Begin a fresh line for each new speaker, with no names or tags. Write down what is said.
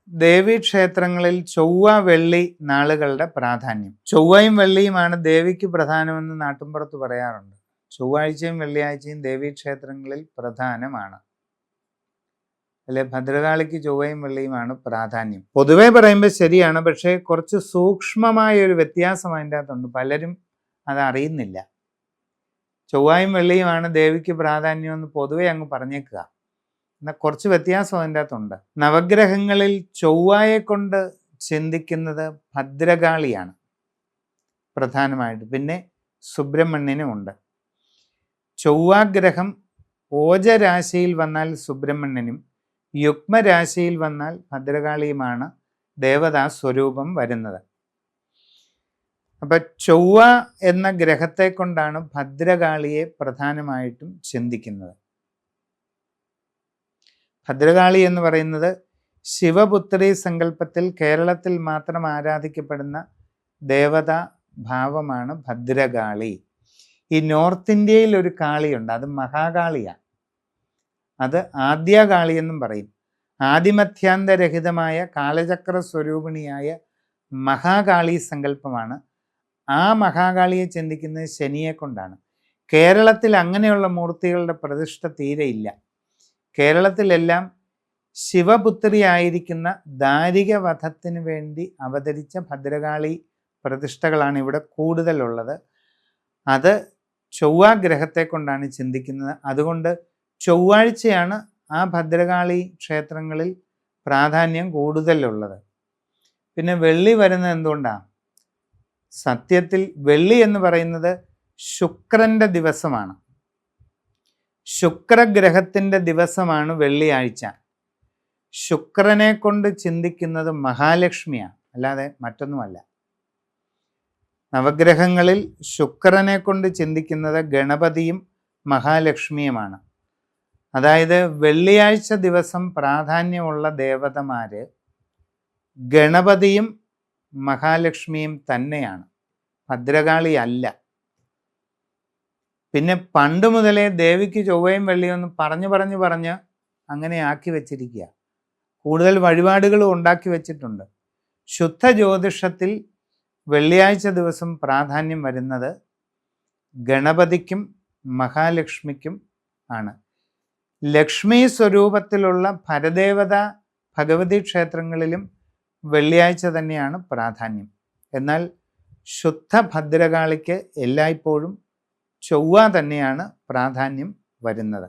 ദേവീക്ഷേത്രങ്ങളിൽ ചൊവ്വ വെള്ളി നാളുകളുടെ പ്രാധാന്യം. ചൊവ്വയും വെള്ളിയുമാണ് ദേവിക്ക് പ്രധാനമെന്ന് നാട്ടിൻപുറത്ത് പറയാറുണ്ട്. ചൊവ്വാഴ്ചയും വെള്ളിയാഴ്ചയും ദേവീക്ഷേത്രങ്ങളിൽ പ്രധാനമാണ്. അല്ലെ, ഭദ്രകാളിക്ക് ചൊവ്വയും വെള്ളിയുമാണ് പ്രാധാന്യം. പൊതുവെ പറയുമ്പോൾ ശരിയാണ്, പക്ഷേ കുറച്ച് സൂക്ഷ്മമായ ഒരു വ്യത്യാസം അതിൻ്റെ അകത്തുണ്ട്. പലരും അത് അറിയുന്നില്ല. ചൊവ്വയും വെള്ളിയുമാണ് ദേവിക്ക് പ്രാധാന്യമെന്ന് പൊതുവെ അങ്ങ് പറഞ്ഞേക്കുക. എന്നാൽ കുറച്ച് വ്യത്യാസം അതിൻ്റെ അകത്തുണ്ട്. നവഗ്രഹങ്ങളിൽ ചൊവ്വയെ കൊണ്ട് ചിന്തിക്കുന്നത് ഭദ്രകാളിയാണ് പ്രധാനമായിട്ട്. പിന്നെ സുബ്രഹ്മണ്യനുമുണ്ട്. ചൊവ്വാഗ്രഹം ഓജരാശിയിൽ വന്നാൽ സുബ്രഹ്മണ്യനും യുഗ്മരാശിയിൽ വന്നാൽ ഭദ്രകാളിയുമാണ് ദേവതാ സ്വരൂപം വരുന്നത്. അപ്പം ചൊവ്വ എന്ന ഗ്രഹത്തെ കൊണ്ടാണ് ഭദ്രകാളിയെ പ്രധാനമായിട്ടും ചിന്തിക്കുന്നത്. ഭദ്രകാളി എന്ന് പറയുന്നത് ശിവപുത്രി സങ്കല്പത്തിൽ കേരളത്തിൽ മാത്രം ആരാധിക്കപ്പെടുന്ന ദേവതാ ഭാവമാണ് ഭദ്രകാളി. ഈ നോർത്ത് ഇന്ത്യയിൽ ഒരു കാളിയുണ്ട്, അത് മഹാകാളിയാണ്. അത് ആദ്യകാളി എന്നും പറയും. ആദിമധ്യാന്തരഹിതമായ കാലചക്ര സ്വരൂപിണിയായ മഹാകാളി സങ്കല്പമാണ്. ആ മഹാകാളിയെ ചിന്തിക്കുന്നത് ശനിയെ കൊണ്ടാണ്. കേരളത്തിൽ അങ്ങനെയുള്ള മൂർത്തികളുടെ പ്രതിഷ്ഠ തീരെയില്ല. കേരളത്തിലെല്ലാം ശിവപുത്രിയായിരിക്കുന്ന ദാരികവധത്തിന് വേണ്ടി അവതരിച്ച ഭദ്രകാളി പ്രതിഷ്ഠകളാണ് ഇവിടെ കൂടുതലുള്ളത്. അത് ചൊവ്വാഗ്രഹത്തെ കൊണ്ടാണ് ചിന്തിക്കുന്നത്. അതുകൊണ്ട് ചൊവ്വാഴ്ചയാണ് ആ ഭദ്രകാളി ക്ഷേത്രങ്ങളിൽ പ്രാധാന്യം കൂടുതലുള്ളത്. പിന്നെ വെള്ളി വരുന്നത് എന്തുകൊണ്ടാണ്? സത്യത്തിൽ വെള്ളി എന്ന് പറയുന്നത് ശുക്രൻ്റെ ദിവസമാണ്. ശുക്രഗ്രഹത്തിൻ്റെ ദിവസമാണ് വെള്ളിയാഴ്ച. ശുക്രനെ കൊണ്ട് ചിന്തിക്കുന്നത് മഹാലക്ഷ്മിയാണ്, അല്ലാതെ മറ്റൊന്നുമല്ല. നവഗ്രഹങ്ങളിൽ ശുക്രനെ കൊണ്ട് ചിന്തിക്കുന്നത് ഗണപതിയും മഹാലക്ഷ്മിയുമാണ്. അതായത് വെള്ളിയാഴ്ച ദിവസം പ്രാധാന്യമുള്ള ദേവതമാര് ഗണപതിയും മഹാലക്ഷ്മിയും തന്നെയാണ്, ഭദ്രകാളി അല്ല. പിന്നെ പണ്ട് മുതലേ ദേവിക്ക് ചൊവ്വയും വെള്ളിയൊന്നും പറഞ്ഞ് അങ്ങനെ ആക്കി വെച്ചിരിക്കുക. കൂടുതൽ വഴിപാടുകളും ഉണ്ടാക്കി വെച്ചിട്ടുണ്ട്. ശുദ്ധ ജ്യോതിഷത്തിൽ വെള്ളിയാഴ്ച ദിവസം പ്രാധാന്യം വരുന്നത് ഗണപതിക്കും മഹാലക്ഷ്മിക്കും ആണ്. ലക്ഷ്മി സ്വരൂപത്തിലുള്ള പരദേവത ഭഗവതി ക്ഷേത്രങ്ങളിലും വെള്ളിയാഴ്ച തന്നെയാണ് പ്രാധാന്യം. എന്നാൽ ശുദ്ധ ഭദ്രകാളിക്ക് എല്ലായ്പ്പോഴും ചൊവ്വ തന്നെയാണ് പ്രാധാന്യം വരുന്നത്.